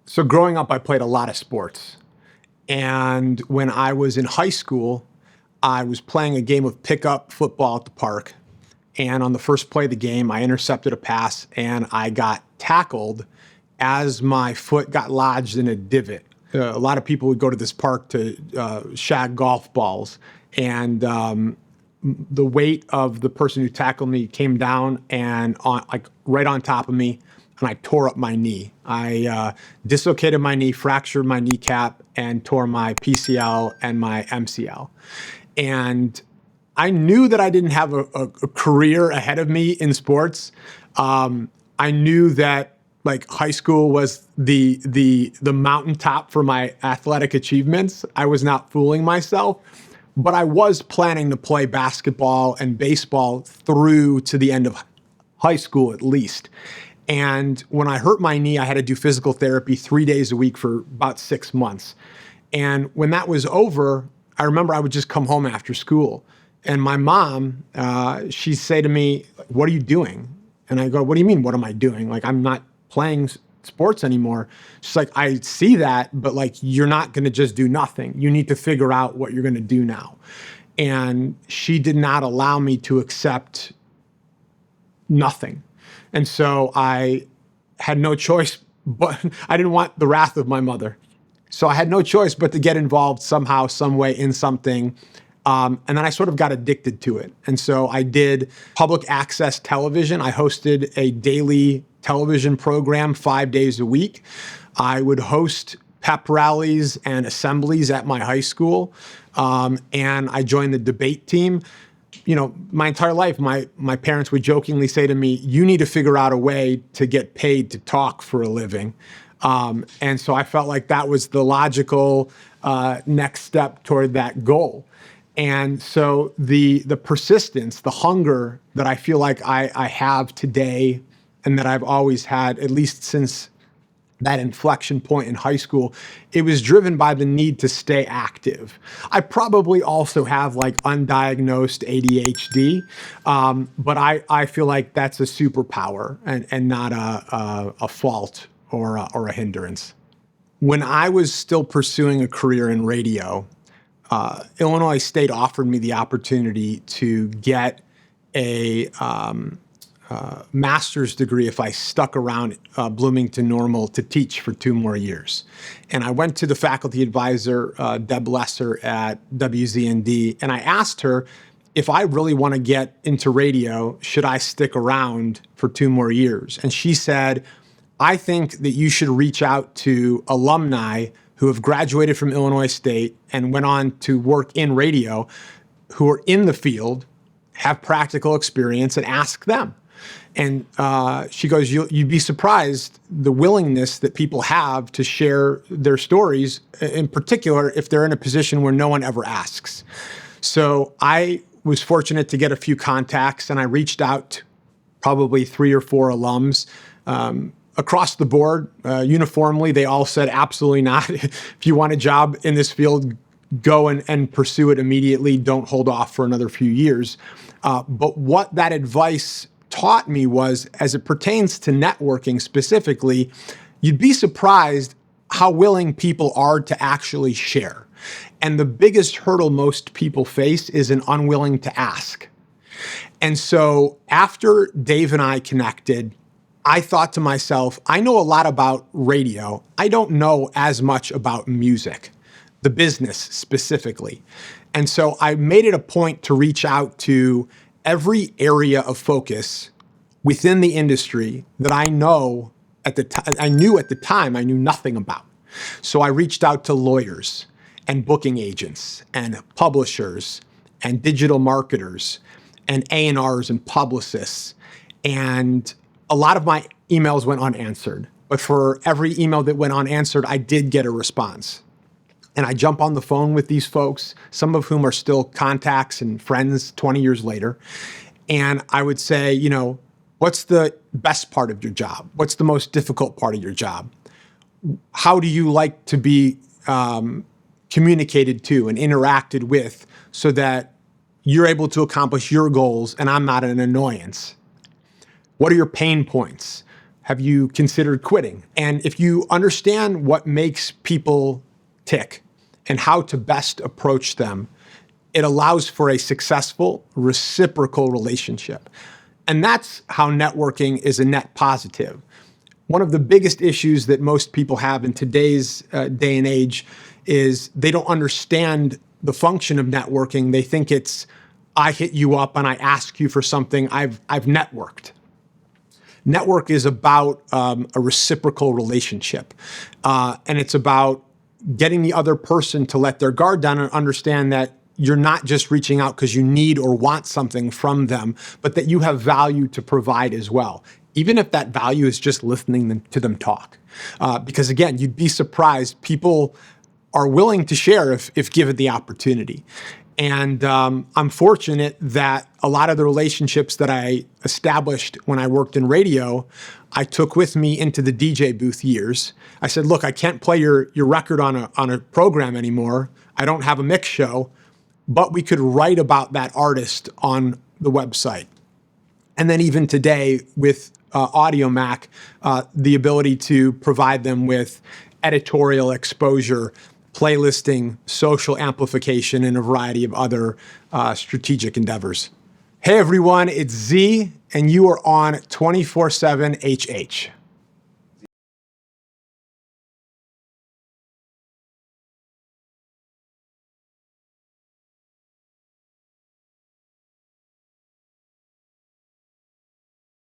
So growing up, I played a lot of sports. And when I was in high school, I was playing a game of pickup football at the park. And on the first play of the game, I intercepted a pass and I got tackled as my foot got lodged in a divot. A lot of people would go to this park to shag golf balls. And the weight of the person who tackled me came down and right on top of me, and I tore up my knee. I dislocated my knee, fractured my kneecap, and tore my PCL and my MCL. And I knew that I didn't have a career ahead of me in sports. I knew that like high school was the mountaintop for my athletic achievements. I was not fooling myself, but I was planning to play basketball and baseball through to the end of high school at least. And when I hurt my knee, I had to do physical therapy 3 days a week for about 6 months. And when that was over, I remember I would just come home after school. And my mom, she'd say to me, "What are you doing?" And I go, "What do you mean, what am I doing? Like, I'm not playing sports anymore." She's like, "I see that, but like, you're not going to just do nothing. You need to figure out what you're going to do now." And she did not allow me to accept nothing. And so I had no choice, but I didn't want the wrath of my mother. So I had no choice but to get involved somehow, some way in something. And then I sort of got addicted to it. And so I did public access television. I hosted a daily television program 5 days a week. I would host pep rallies and assemblies at my high school. And I joined the debate team. You know, my entire life, my parents would jokingly say to me, "You need to figure out a way to get paid to talk for a living." And so I felt like that was the logical next step toward that goal. And so the persistence, the hunger that I feel like I have today and that I've always had, at least since that inflection point in high school, it was driven by the need to stay active. I probably also have like undiagnosed ADHD, but I feel like that's a superpower and not a fault or a hindrance. When I was still pursuing a career in radio, Illinois State offered me the opportunity to get a master's degree if I stuck around Bloomington Normal to teach for 2 more years. And I went to the faculty advisor, Deb Lesser at WZND, and I asked her, if I really want to get into radio, should I stick around for 2 more years? And she said, "I think that you should reach out to alumni who have graduated from Illinois State and went on to work in radio, who are in the field, have practical experience, and ask them." And she goes, you'd be surprised the willingness that people have to share their stories, in particular, if they're in a position where no one ever asks. So I was fortunate to get a few contacts, and I reached out to probably 3 or 4 alums. Across the board, uniformly, they all said, absolutely not. If you want a job in this field, go and pursue it immediately. Don't hold off for another few years. But what that advice taught me was, as it pertains to networking specifically, you'd be surprised how willing people are to actually share. And the biggest hurdle most people face is an unwilling to ask. And so after Dave and I connected, I thought to myself, I know a lot about radio. I don't know as much about music, the business specifically. And so I made it a point to reach out to every area of focus within the industry that I knew at the time I knew nothing about. So I reached out to lawyers and booking agents and publishers and digital marketers and A&Rs and publicists. And a lot of my emails went unanswered, but for every email that went unanswered, I did get a response. And I jump on the phone with these folks, some of whom are still contacts and friends 20 years later. And I would say, you know, what's the best part of your job? What's the most difficult part of your job? How do you like to be communicated to and interacted with so that you're able to accomplish your goals and I'm not an annoyance? What are your pain points? Have you considered quitting? And if you understand what makes people tick and how to best approach them, it allows for a successful reciprocal relationship. And that's how networking is a net positive. One of the biggest issues that most people have in today's day and age is they don't understand the function of networking. They think it's, I hit you up and I ask you for something, I've networked. Network is about a reciprocal relationship. And it's about getting the other person to let their guard down and understand that you're not just reaching out because you need or want something from them, but that you have value to provide as well. Even if that value is just listening to them talk. Because again, you'd be surprised, people are willing to share if given the opportunity. And I'm fortunate that a lot of the relationships that I established when I worked in radio, I took with me into the DJ booth years. I said, look, I can't play your record on a program anymore. I don't have a mix show, but we could write about that artist on the website. And then even today with audiomack, the ability to provide them with editorial exposure, playlisting, social amplification, and a variety of other strategic endeavors. Hey everyone, it's Z, and you are on 24/7 HH.